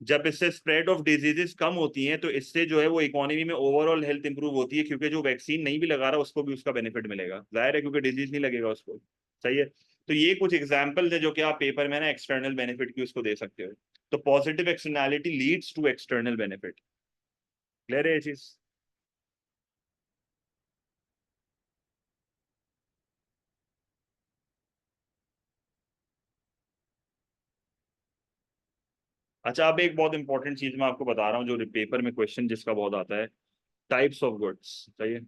जब इससे स्प्रेड ऑफ डिजीजेस कम होती हैं तो इससे जो है वो इकोनॉमी में ओवरऑल हेल्थ इंप्रूव होती है, क्योंकि जो वैक्सीन नहीं भी लगा रहा उसको भी उसका बेनिफिट मिलेगा, जाहिर है, क्योंकि डिजीज नहीं लगेगा उसको। सही है। तो ये कुछ एग्जाम्पल है जो कि आप पेपर में ना एक्सटर्नल बेनिफिट की उसको दे सकते हो। तो positive externality leads to external benefit. Clear है ये चीज? अच्छा, अब एक बहुत इंपॉर्टेंट चीज मैं आपको बता रहा हूँ जो पेपर में क्वेश्चन जिसका बहुत आता है, टाइप्स ऑफ गुड्स। सही है।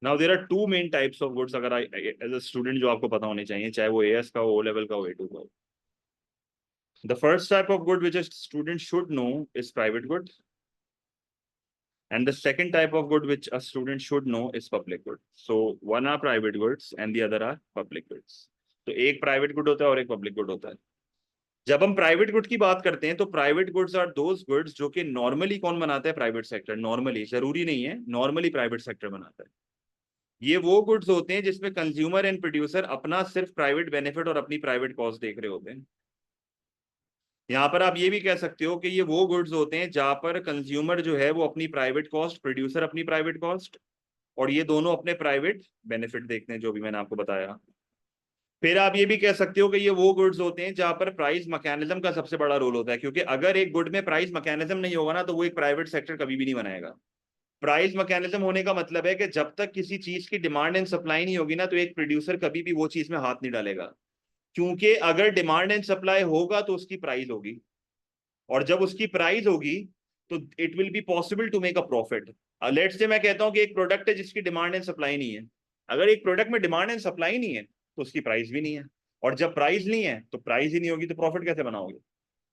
Now there are two main types of goods, अगर एज अ स्टूडेंट जो आपको पता होने चाहिए, चाहे वो एएस का हो, ओ लेवल का हो, A2 का हो। The first type of good which a student should know is private good, and the second type of good which a student should know is public good. So one are private goods and the other are public goods. तो एक प्राइवेट गुड होता है और एक पब्लिक गुड होता है। जब हम प्राइवेट गुड की बात करते हैं तो private goods are those goods जो कि नॉर्मली कौन बनाता है? Private sector. नॉर्मली, जरूरी नहीं है, नॉर्मली प्राइवेट सेक्टर बनाता है। ये वो गुड्स होते हैं जिसमें कंज्यूमर एंड प्रोड्यूसर अपना सिर्फ प्राइवेट बेनिफिट और अपनी प्राइवेट कॉस्ट देख रहे होते हैं। यहाँ पर आप ये भी कह सकते हो कि ये वो गुड्स होते हैं जहां पर कंज्यूमर जो है वो अपनी प्राइवेट कॉस्ट, प्रोड्यूसर अपनी प्राइवेट कॉस्ट, और ये दोनों अपने प्राइवेट बेनिफिट देखते हैं, जो भी मैंने आपको बताया। फिर आप ये भी कह सकते हो कि ये वो गुड्स होते हैं जहां पर प्राइस मैकेनिज्म का सबसे बड़ा रोल होता है, क्योंकि अगर एक गुड में प्राइस मैकेनिज्म नहीं होगा ना तो वो एक प्राइवेट सेक्टर कभी भी नहीं बनाएगा। प्राइस मैकेनिज्म होने का मतलब है कि जब तक किसी चीज की डिमांड एंड सप्लाई नहीं होगी ना, तो एक प्रोड्यूसर कभी भी वो चीज में हाथ नहीं डालेगा, क्योंकि अगर डिमांड एंड सप्लाई होगा तो उसकी प्राइस होगी, और जब उसकी प्राइस होगी तो it will be possible to make a profit. Let's say मैं कहता हूं कि एक प्रोडक्ट है जिसकी डिमांड एंड सप्लाई नहीं है, अगर एक प्रोडक्ट में डिमांड एंड सप्लाई नहीं है तो उसकी प्राइस भी नहीं है, और जब प्राइस नहीं है तो प्राइस ही नहीं होगी, तो प्रॉफिट कैसे बनाओगे?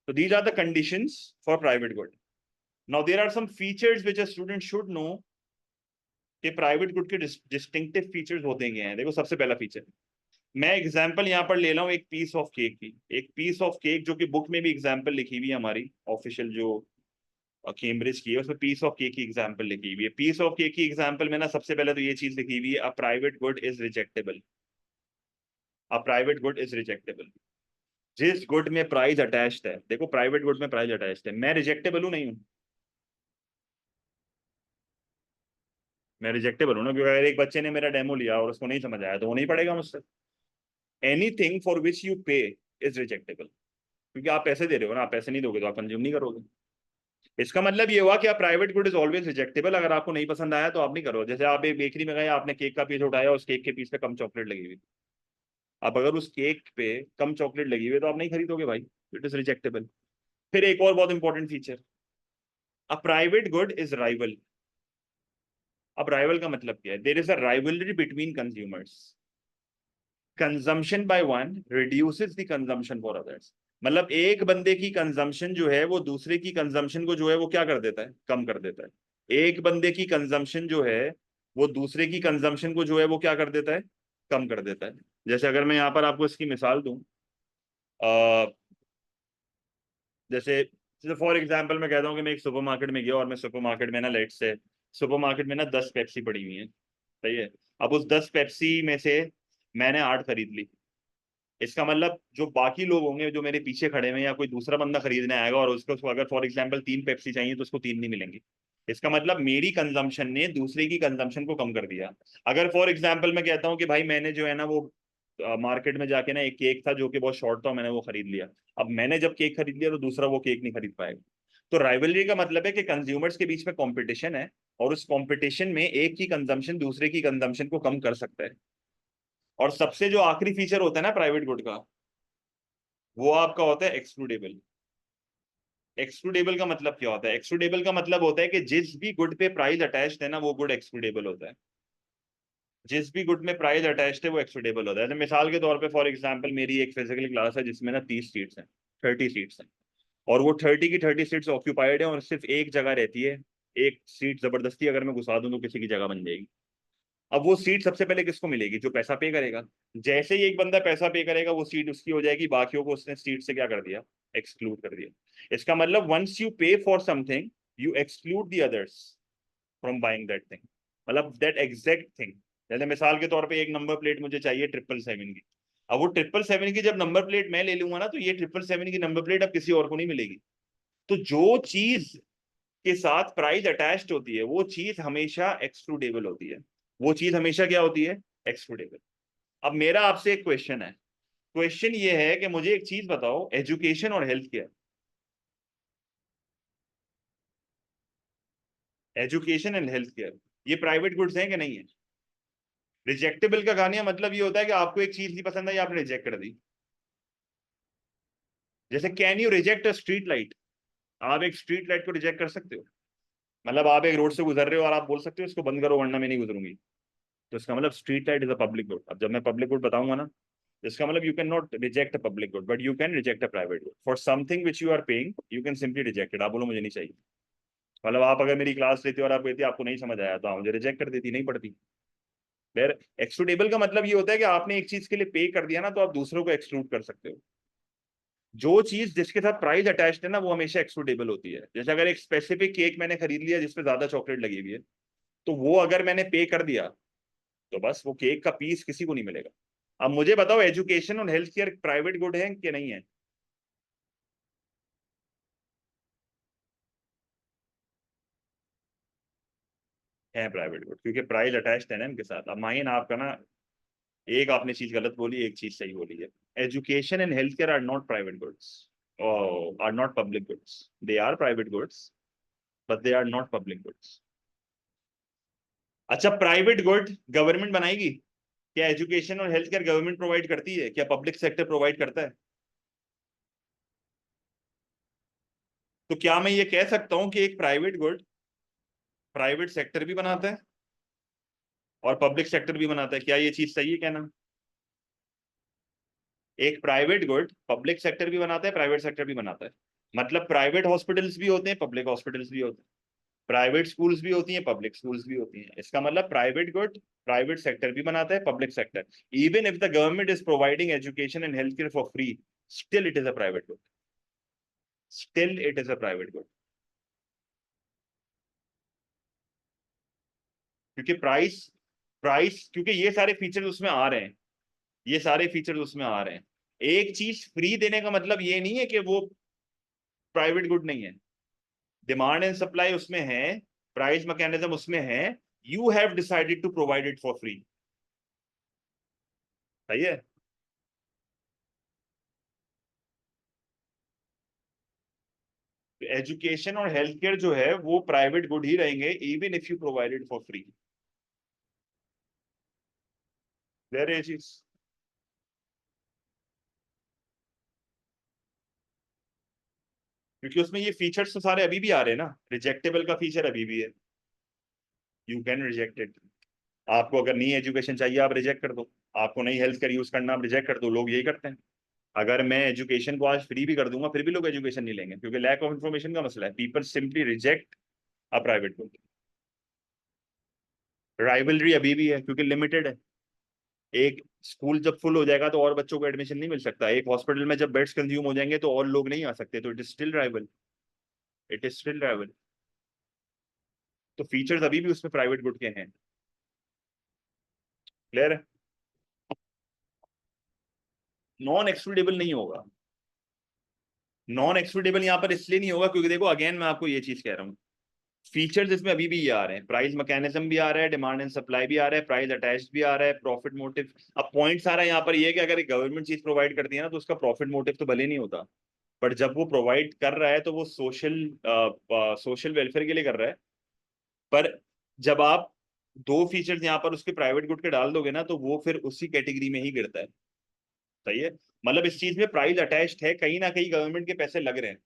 तो these are the conditions for private good. Now there are some features which a student should know कि प्राइवेट गुड के डिस्टिंक्टिव फीचर्स होते हैं। देखो, सबसे पहला फीचर, मैं एग्जांपल यहाँ पर ले रहा हूँ एक पीस ऑफ केक की, एक पीस ऑफ केक जो कि बुक में भी एग्जांपल लिखी हुई है हमारी ऑफिशियल जो कैम्ब्रिज की है, उसमें पीस ऑफ केक की एग्जांपल लिखी हुई है। पीस ऑफ केक की एग्जांपल में ना सबसे पहले तो ये चीज लिखी हुई है, a private good is rejectable. A private good is rejectable, जिस गुड में प्राइस अटैच्ड है, देखो प्राइवेट गुड में प्राइस अटैच्ड है, मैं रिजेक्टेबल हूं नहीं हूं? मैं रिजेक्टेबल हूं ना, क्योंकि अगर एक बच्चे ने मेरा डेमो लिया और उसको नहीं समझ आया तो वो नहीं पढ़ेगा मुझसे। एनीथिंग फॉर विच यू पे इज रिजेक्टेबल, क्योंकि आप पैसे दे रहे हो ना, आप पैसे नहीं दोगे तो आप कंज्यूम नहीं करोगे। इसका मतलब ये हुआ कि आप प्राइवेट गुड इज ऑलवेज रिजेक्टेबल, अगर आपको नहीं पसंद आया तो आप नहीं करो। जैसे आप एक बेकरी में गए, आपने केक का पीस उठाया, उस केक के पीस पे कम चॉकलेट लगी हुई, अब अगर उस केक पे कम चॉकलेट लगी हुई है तो आप नहीं खरीदोगे भाई, इट इज रिजेक्टेबल। फिर एक और बहुत important feature, a private good is rival. अब राइवल का मतलब क्या है? There is a rivalry between consumers, consumption by one reduces the consumption for others. मतलब एक बंदे की कंजम्पशन जो है वो दूसरे की कंजम्पशन को जो है वो क्या कर देता है? कम कर देता है। एक बंदे की कंजम्पशन जो है वो दूसरे की कंजम्पशन को जो है वो क्या कर देता है? कम कर देता है। जैसे अगर मैं यहाँ पर आपको इसकी मिसाल दूं, जैसे जैसे फॉर एग्जांपल मैं कहता हूँ कि मैं एक सुपरमार्केट में गया, और मैं सुपरमार्केट में ना, लेट से सुपरमार्केट में ना 10 पेप्सी पड़ी हुई है, सही है। अब उस 10 पेप्सी में से मैंने 8 खरीद ली। इसका मतलब जो बाकी लोग होंगे जो मेरे पीछे खड़े हुए हैं, या कोई दूसरा बंदा खरीदने आएगा और उसको अगर फॉर एग्जांपल 3 पेप्सी चाहिए तो उसको 3 नहीं मिलेंगी। इसका मतलब मेरी कंजम्पशन ने दूसरे की कंजम्पशन को कम कर दिया। अगर फॉर एग्जांपल मैं कहता हूँ कि भाई मैंने जो है ना वो मार्केट में जाके ना एक केक था जो कि बहुत शॉर्ट था, मैंने वो खरीद लिया। अब मैंने जब केक खरीद लिया तो दूसरा वो केक नहीं खरीद पाएगा। तो राइवलरी का मतलब है कि कंज्यूमर्स के बीच में कंपटीशन है, और उस कंपटीशन में एक की कंजम्पशन दूसरे की कंजम्पशन को कम कर सकता है। और सबसे जो आखिरी फीचर होता है ना प्राइवेट गुड का, वो आपका होता है एक्सक्लूडेबल। एक्सक्लूडेबल का मतलब क्या होता है? एक्सक्लूडेबल का मतलब होता है कि जिस भी गुड पे प्राइस अटैच्ड है ना, वो गुड एक्सक्लूडेबल होता है। जिस भी गुड में प्राइस अटैच्ड है वो एक्सक्लूडेबल होता है। तो मिसाल के तौर पे फॉर एग्जांपल मेरी एक फिजिकल क्लास है जिसमें ना 30 सीट्स हैं, 30 सीट्स हैं, और वो 30 की 30 सीट्स ऑक्यूपाइड है, और सिर्फ एक जगह रहती है। एक सीट जबरदस्ती अगर मैं घुसा दूं तो किसी की जगह बन जाएगी। अब वो सीट सबसे पहले किसको मिलेगी? जो पैसा पे करेगा। जैसे ही एक बंदा पैसा पे करेगा वो सीट उसकी हो जाएगी, बाकियों को उसने सीट से क्या कर दिया? एक्सक्लूड कर दिया। इसका मतलब वंस यू पे for something you exclude the others from buying that thing, मतलब दैट एग्जैक्ट थिंग। जैसे मिसाल के तौर पे एक नंबर प्लेट मुझे चाहिए 777 की। अब वो 777 की जब नंबर प्लेट मैं ले लूंगा ना, तो ये 777 की नंबर प्लेट अब किसी और को नहीं मिलेगी। तो जो चीज के साथ प्राइस अटैच्ड होती है वो चीज हमेशा एक्सक्लूडेबल होती है। वो चीज हमेशा क्या होती है? एक्सक्लूडेबल। अब मेरा आपसे एक क्वेश्चन है, क्वेश्चन ये है कि मुझे एक चीज बताओ, एजुकेशन और health care, education and health care, ये प्राइवेट गुड्स हैं कि नहीं है? रिजेक्टेबल का कहने का मतलब ये होता है कि आपको एक चीज नहीं पसंद आई, आपने रिजेक्ट कर दी। जैसे can you reject a street light? आप एक स्ट्रीट लाइट को रिजेक्ट कर सकते हो? मतलब आप एक रोड से गुजर रहे हो और आप बोल सकते हो इसको बंद करो वरना मैं नहीं गुजरूंगी। तो इसका मतलब street light is a public good. अब जब मैं पब्लिक गुड बताऊंगा ना, इसका मतलब you can not reject a public good, but you can reject a private good for something which you are paying, you can simply reject it. आप बोलो मुझे नहीं चाहिए। मतलब आप अगर मेरी क्लास लेती और आप कहती आपको नहीं समझ आया तो आप मुझे रिजेक्ट कर देती, नहीं पढ़ती। फिर एक्सक्लूडेबल का मतलब ये होता है कि आपने एक चीज के लिए पे कर दिया ना, तो आप दूसरों को एक्सक्लूड कर सकते हो। जो चीज जिसके साथ प्राइस अटैच्ड है ना वो हमेशा एक्सक्लूडेबल होती है। जैसे अगर एक स्पेसिफिक केक मैंने खरीद लिया जिसपे ज्यादा चॉकलेट लगी हुई है, तो वो अगर मैंने पे कर दिया तो बस वो केक का पीस किसी को नहीं मिलेगा। अब मुझे बताओ, एजुकेशन और हेल्थ केयर प्राइवेट गुड है कि नहीं है? है प्राइवेट गुड, क्योंकि प्राइस अटैच्ड है ना इनके साथ। अब माइन आपका ना, एक आपने चीज गलत बोली, एक चीज सही बोली है। Education and health care are not private goods, are not public goods. They are private goods, but they are not public goods. अच्छा, प्राइवेट गुड गवर्नमेंट बनाएगी क्या? एजुकेशन और हेल्थ केयर गवर्नमेंट प्रोवाइड करती है क्या? पब्लिक सेक्टर प्रोवाइड करता है? तो क्या मैं ये कह सकता हूं कि एक प्राइवेट गुड प्राइवेट सेक्टर भी बनाता है और पब्लिक सेक्टर भी बनाता है? क्या ये चीज सही है कहना? एक प्राइवेट गुड पब्लिक सेक्टर भी बनाता है, प्राइवेट सेक्टर भी बनाता है। मतलब प्राइवेट हॉस्पिटल्स भी होते हैं, पब्लिक हॉस्पिटल्स भी होते हैं। प्राइवेट स्कूल्स भी होती हैं, पब्लिक स्कूल्स भी होती हैं। इसका मतलब प्राइवेट गुड प्राइवेट सेक्टर भी बनाता है, public sector. Even if the government is providing education and health care for free, still it is a private good. Still it is a private good. क्योंकि प्राइस प्राइस क्योंकि ये सारे फीचर्स उसमें आ रहे हैं। ये सारे फीचर्स उसमें आ रहे हैं। एक चीज फ्री देने का मतलब ये नहीं है कि वो प्राइवेट गुड नहीं है। डिमांड एंड सप्लाई उसमें है, प्राइस मैकेनिज्म उसमें है। You have decided to provide it for free. सही है। एजुकेशन और हेल्थ केयर जो है वो प्राइवेट गुड ही रहेंगे even if you provided for free. There is. क्योंकि उसमें ये फीचर्स तो सारे अभी भी आ रहे हैं ना। रिजेक्टेबल का फीचर अभी भी है। You can reject it. आपको अगर नई एजुकेशन चाहिए आप रिजेक्ट कर दो। आपको नई हेल्थ केयर यूज करना आप रिजेक्ट कर दो। लोग यही करते हैं। अगर मैं एजुकेशन को आज फ्री भी कर दूंगा फिर भी लोग एजुकेशन नहीं लेंगे क्योंकि लैक ऑफ इन्फॉर्मेशन का मसला है। People simply reject a private good. Rivalry अभी भी है क्योंकि लिमिटेड है। एक स्कूल जब फुल हो जाएगा तो और बच्चों को एडमिशन नहीं मिल सकता। एक हॉस्पिटल में जब बेड्स कंज्यूम हो जाएंगे तो और लोग नहीं आ सकते। तो it is still rival. It is still rival. तो फीचर्स अभी भी उसमें प्राइवेट गुड के हैं। क्लियर है। नॉन एक्सक्लूडेबल नहीं होगा। नॉन एक्सक्लूडेबल यहाँ पर इसलिए नहीं होगा क्योंकि देखो अगेन मैं आपको ये चीज कह रहा हूँ। फीचर्स इसमें अभी भी ये आ रहे हैं। प्राइस मैकेनिज्म भी आ रहा है, डिमांड एंड सप्लाई भी आ रहा है, प्राइस अटैच्ड भी आ रहा है, प्रॉफिट मोटिव। अब पॉइंट सारा यहाँ पर ये है कि अगर एक गवर्नमेंट चीज प्रोवाइड करती है ना तो उसका प्रॉफिट मोटिव तो भले नहीं होता। बट जब वो प्रोवाइड कर रहा है तो वो सोशल वेलफेयर के लिए कर रहा है। पर जब आप दो फीचर्स यहाँ पर उसके प्राइवेट गुड के डाल दोगे ना तो वो फिर उसी कैटेगरी में ही गिरता है। सही है। मतलब इस चीज में प्राइस अटैच्ड है, कहीं ना कहीं गवर्नमेंट के पैसे लग रहे हैं।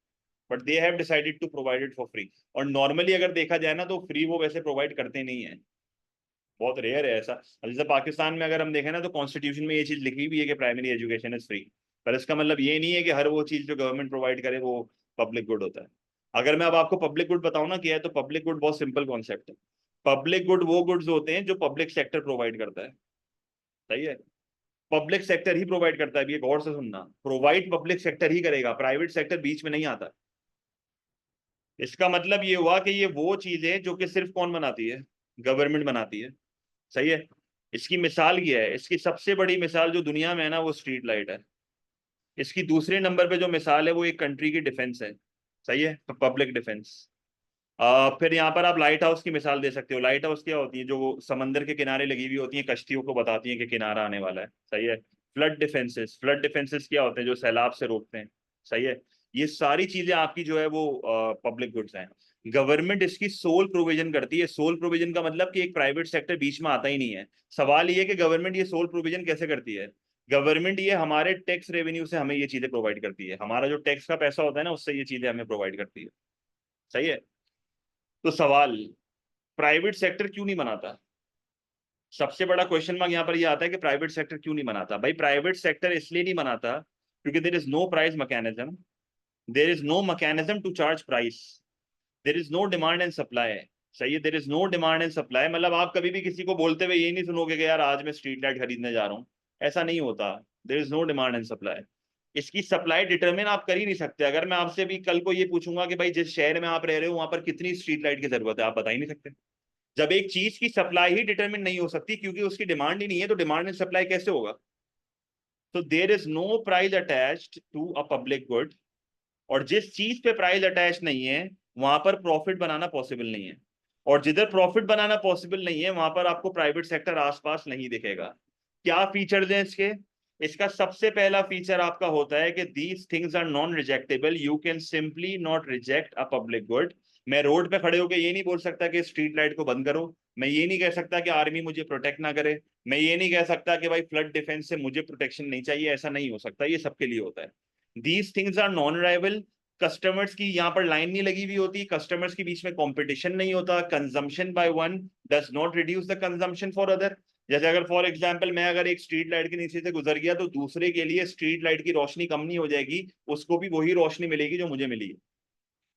But they have decided to provide it for free. और नॉर्मली अगर देखा जाए ना तो फ्री वो वैसे प्रोवाइड करते नहीं है। बहुत रेयर है ऐसा। अब जैसे पाकिस्तान में अगर हम देखें ना तो कॉन्स्टिट्यूशन में ये चीज लिखी हुई है कि प्राइमरी एजुकेशन इज फ्री। पर इसका मतलब ये नहीं है कि हर वो चीज जो गवर्नमेंट प्रोवाइड करे वो पब्लिक गुड होता है। अगर मैं अब आपको पब्लिक गुड बताऊं ना क्या है, तो पब्लिक गुड बहुत सिंपल कॉन्सेप्ट है। पब्लिक गुड वो गुड्स होते हैं जो पब्लिक सेक्टर प्रोवाइड करता है। सही है। पब्लिक सेक्टर ही प्रोवाइड करता है। अब ये गौर से सुनना, प्रोवाइड पब्लिक सेक्टर ही करेगा, प्राइवेट सेक्टर बीच में नहीं आता। इसका मतलब ये हुआ कि ये वो चीज है जो कि सिर्फ कौन बनाती है? गवर्नमेंट बनाती है। सही है। इसकी मिसाल ये है, इसकी सबसे बड़ी मिसाल जो दुनिया में है ना वो स्ट्रीट लाइट है। इसकी दूसरे नंबर पे जो मिसाल है वो एक कंट्री की डिफेंस है। सही है, तो पब्लिक डिफेंस। फिर यहाँ पर आप लाइट हाउस की मिसाल दे सकते हो। लाइट हाउस क्या होती है? जो वो समंदर के किनारे लगी हुई होती है, कश्तियों को बताती हैं कि किनारा आने वाला है। सही है। फ्लड डिफेंसेस क्या होते हैं? जो सैलाब से रोकते हैं। सही है। ये सारी चीजें आपकी जो है वो पब्लिक गुड्स हैं। गवर्नमेंट इसकी सोल प्रोविजन करती है। सोल प्रोविजन का मतलब कि एक प्राइवेट सेक्टर बीच में आता ही नहीं है। सवाल ये है कि गवर्नमेंट ये सोल प्रोविजन कैसे करती है? गवर्नमेंट ये हमारे टैक्स रेवेन्यू से हमें ये चीजें प्रोवाइड करती है। हमारा जो टैक्स का पैसा होता है ना उससे ये चीजें हमें प्रोवाइड करती है। सही है। तो सवाल, प्राइवेट सेक्टर क्यों नहीं बनाता? सबसे बड़ा क्वेश्चन मार्क यहाँ पर ये आता है कि प्राइवेट सेक्टर क्यों नहीं बनाता। भाई प्राइवेट सेक्टर इसलिए नहीं बनाता क्योंकि there is no price mechanism. There is no mechanism to charge price. There is no demand and supply. सही है। There is no demand and supply मतलब आप कभी भी किसी को बोलते हुए ये नहीं सुनोगे कि यार आज मैं स्ट्रीट लाइट खरीदने जा रहा हूँ। ऐसा नहीं होता। There is no demand and supply. इसकी सप्लाई डिटरमिन आप कर ही नहीं सकते। अगर मैं आपसे भी कल को ये पूछूंगा कि भाई जिस शहर में आप रह रहे हो वहां पर कितनी स्ट्रीट लाइट की जरूरत है, आप बता ही नहीं सकते। जब एक चीज की सप्लाई ही डिटरमिन नहीं हो सकती क्योंकि उसकी डिमांड ही नहीं है तो डिमांड एंड सप्लाई कैसे होगा? तो there is no price attached to a public good. और जिस चीज पे प्राइस अटैच नहीं है वहां पर प्रॉफिट बनाना पॉसिबल नहीं है। और जिधर प्रॉफिट बनाना पॉसिबल नहीं है वहां पर आपको प्राइवेट सेक्टर आसपास नहीं दिखेगा। क्या फीचर्स हैं इसके? इसका सबसे पहला फीचर आपका होता है कि these things are non rejectable. You can simply not reject a public good. मैं रोड पे खड़े होकर ये नहीं बोल सकता कि स्ट्रीट लाइट को बंद करो। मैं ये नहीं कह सकता कि आर्मी मुझे प्रोटेक्ट ना करे, मैं ये नहीं कह सकता कि भाई फ्लड डिफेंस से मुझे प्रोटेक्शन नहीं चाहिए, ऐसा नहीं हो सकता, ये सबके लिए होता है। These things are non rival. Customers की यहाँ पर लाइन नहीं लगी हुई होती, कस्टमर्स के बीच में कंपटीशन नहीं होता, consumption by one does not reduce the consumption for other. जैसे अगर फॉर एग्जांपल मैं अगर एक स्ट्रीट लाइट के नीचे से गुजर गया तो दूसरे के लिए स्ट्रीट लाइट की रोशनी कम नहीं हो जाएगी, उसको भी वही रोशनी मिलेगी जो मुझे मिली है।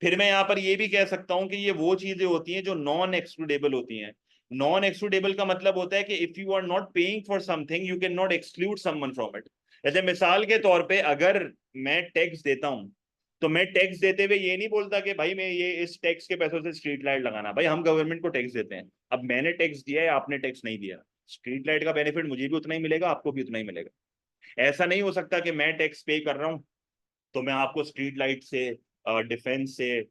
फिर मैं यहाँ पर ये भी कह सकता हूँ कि ये वो चीजें होती हैं जो नॉन एक्सक्लूडेबल होती हैं। नॉन एक्सक्लूडेबल का मतलब होता है कि if you are not paying for something you can not exclude someone from it. जैसे मिसाल के तौर पे अगर मैं टैक्स देता हूँ, तो मैं टैक्स देते हुए ये नहीं बोलता कि भाई मैं ये इस टैक्स के पैसों से स्ट्रीट लाइट लगाना, भाई हम गवर्नमेंट को टैक्स देते हैं, अब मैंने टैक्स दिया है आपने टैक्स नहीं दिया, स्ट्रीट लाइट का बेनिफिट मुझे भी उतना ही मिलेगा आपको भी उतना ही मिलेगा। ऐसा नहीं हो सकता कि मैं टैक्स पे कर रहा हूँ तो मैं आपको स्ट्रीट लाइट से, डिफेंस से,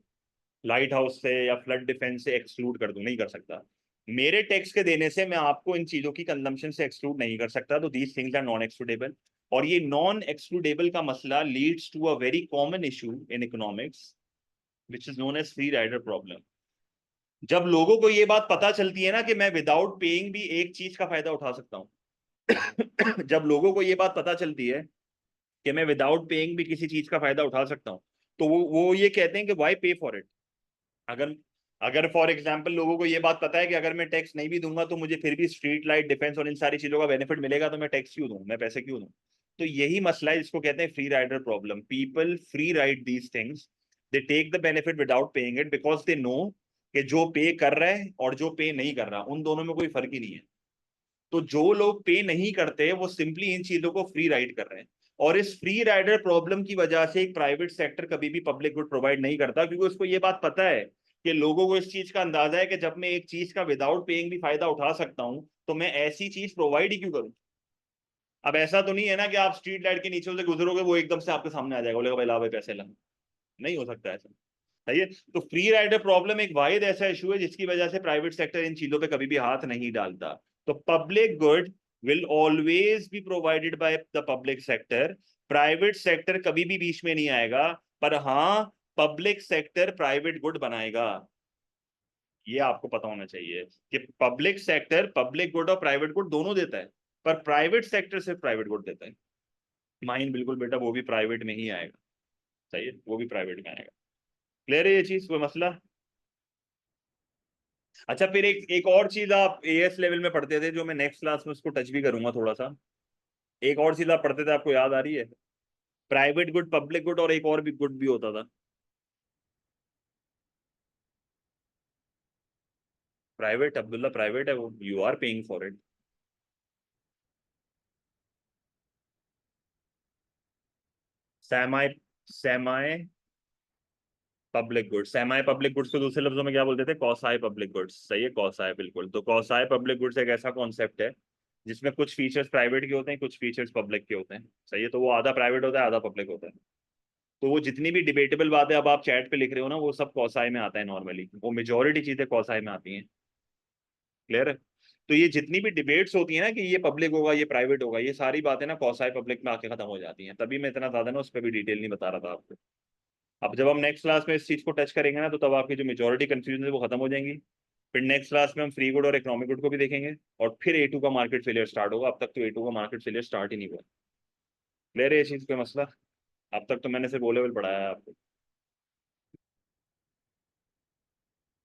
लाइट हाउस से या फ्लड डिफेंस से एक्सक्लूड कर दूं, नहीं कर सकता। मेरे टैक्स के देने से मैं आपको इन चीजों की कंजम्पशन से एक्सक्लूड नहीं कर सकता, तो these things are non excludable. और ये नॉन एक्सक्लूडेबल का मसला leads to a very common issue in economics which is known as free rider problem. जब लोगों को ये बात पता चलती है ना कि मैं विदाउट पेइंग भी एक चीज का फायदा उठा सकता हूँ जब लोगों को ये बात पता चलती है कि मैं विदाउट पेइंग भी किसी चीज का फायदा उठा सकता हूँ, तो वो ये कहते हैं कि वाई पे फॉर इट। अगर अगर फॉर एग्जाम्पल लोगों को ये बात पता है कि अगर मैं टैक्स नहीं भी दूंगा तो मुझे फिर भी स्ट्रीट लाइट डिफेंस और इन सारी चीजों का बेनिफिट मिलेगा, तो मैं टैक्स क्यों दूं, मैं पैसे क्यों दूं। तो यही मसला है जिसको कहते हैं free rider problem. People free ride these things, they take the benefit without paying it because they know कि जो पे कर रहा है और जो पे नहीं कर रहा उन दोनों में कोई फर्क ही नहीं है। तो जो लोग पे नहीं करते वो सिंपली इन चीजों को फ्री राइड कर रहे हैं। और इस फ्री राइडर प्रॉब्लम की वजह से एक प्राइवेट सेक्टर कभी भी पब्लिक गुड प्रोवाइड नहीं करता, क्योंकि उसको ये बात पता है कि लोगों को इस चीज का अंदाजा है कि जब मैं एक चीज का विदाउट पेइंग भी फायदा उठा सकता हूं तो मैं ऐसी चीज प्रोवाइड ही क्यों करूं। अब ऐसा तो नहीं है ना कि आप स्ट्रीट लाइट के नीचे से गुजरोगे वो एकदम से आपके सामने आ जाएगा, बोलेगा भाई ला भाई पैसे ला, नहीं हो सकता ऐसा। सही है। तो फ्री राइडर प्रॉब्लम एक वाहिद ऐसा इशू है जिसकी वजह से प्राइवेट सेक्टर इन चीजों पे कभी भी हाथ नहीं डालता। तो public good will always be provided by the public sector, private sector कभी भी बीच में नहीं आएगा। पर हाँ, पब्लिक सेक्टर प्राइवेट गुड बनाएगा, ये आपको पता होना चाहिए कि पब्लिक सेक्टर पब्लिक गुड और प्राइवेट गुड दोनों देता है, पर प्राइवेट सेक्टर सिर्फ प्राइवेट गुड देता है। माइन बिल्कुल बेटा, वो भी प्राइवेट में ही आएगा। सही है, वो भी प्राइवेट में आएगा। क्लियर है ये चीज, कोई मसला। अच्छा, फिर एक और चीज आप एएस लेवल में पढ़ते थे जो मैं नेक्स्ट क्लास में उसको टच भी करूंगा थोड़ा सा। एक और चीज आप पढ़ते थे, आपको याद आ रही है? प्राइवेट गुड, पब्लिक गुड और एक और भी गुड भी होता था। प्राइवेट, अब्दुल्ला प्राइवेट है वो, you are paying for it. Semi semi public goods, semi public goods को दूसरे लफ्जों में क्या बोलते थे? Quasi public goods. सही है, कौसाई बिल्कुल। तो कौसाई पब्लिक गुड्स एक ऐसा कॉन्सेप्ट है जिसमें कुछ फीचर्स प्राइवेट के होते हैं, कुछ फीचर्स पब्लिक के होते हैं। सही है, तो वो आधा प्राइवेट होता है आधा पब्लिक होता है। तो वो जितनी भी डिबेटेबल बातें अब आप चैट पे लिख रहे हो ना, वो सब कौसाई में आता है नॉर्मली, वो मेजोरिटी चीजें कौसाई में आती हैं। क्लियर है। तो ये जितनी भी डिबेट्स होती है ना कि ये पब्लिक होगा ये प्राइवेट होगा, ये सारी बातें ना कौसाई पब्लिक में आके खत्म हो जाती हैं। तभी मैं इतना ज्यादा ना उस पर भी डिटेल नहीं बता रहा था आपको। अब जब हम नेक्स्ट क्लास में इस चीज को टच करेंगे ना, तो तब आपकी जो मेजोरिटी कंफ्यूजन है वो खत्म हो जाएंगी। फिर नेक्स्ट क्लास में हम फ्री गुड और इकोनॉमिक गुड को भी देखेंगे, और फिर ए टू का मार्केट फेलियर स्टार्ट होगा। अब तक तो ए टू का मार्केट फेलियर स्टार्ट ही नहीं हुआ। क्लियर है ये चीज, कोई मसला? अब तक तो मैंने सिर्फ ओ लेवल पढ़ाया है आपको।